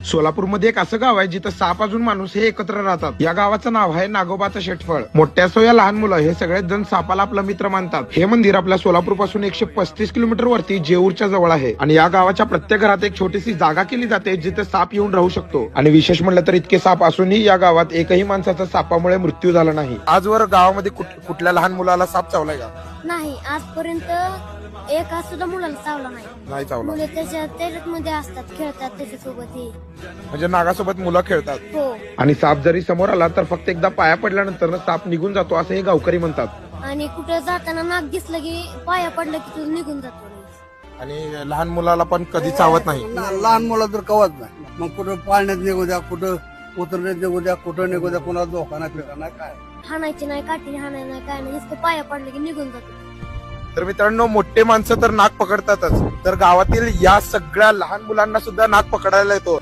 सोलापूरमध्ये एक असं गाव आहे जिथं साप अजून माणूस हे एकत्र राहतात. या गावाचं नाव आहे नागोबाचं शेटफळ. मोठ्या असो या लहान मुलं हे सगळेच जण सापाला आपला मित्र मानतात. हे मंदिर आपल्या सोलापूर पासून 135 किलोमीटर वरती जेऊरच्या जवळ आहे आणि या गावाच्या प्रत्येक घरात एक छोटीशी जागा केली जाते जिथे साप येऊन राहू शकतो. आणि विशेष म्हणलं तर इतके साप असूनही या गावात एकही माणसाचा सापामुळे मृत्यू झाला नाही. आजवर गावामध्ये कुठल्या लहान मुलाला साप चावलाय का? नाही, आजपर्यंत एका सुद्धा मुलाला चावला नाही. चावला. मुलं त्याच्यामध्ये असतात, खेळतात त्याच्यासोबत. म्हणजे नागासोबत मुलं खेळतात. हो. आणि साप जरी समोर आला तर फक्त एकदा पाया पडल्यानंतर साप निघून जातो असं हे गावकरी म्हणतात. आणि कुठे जाताना नाक दिसलं की पाया पडलं की तो निघून जातो. आणि लहान मुलाला पण कधी चावत नाही. लहान मुलं तर कवत नाही. मग कुठं पाळण्यात निघू द्या, कुठं उतरण्यात निघू द्या, कुठं निघू द्या, कोणाला धोका नाही फिरा नाही काय हाणायची नाही, काठी हाणायची नाही, काय नाही. नुसतं पाया पडलं की निघून जातो. तर मित्रांनो, मोठे माणसं तर नाक पकडतातच, तर गावातील या सगळ्या लहान मुलांना सुद्धा नाक पकडायला येतो.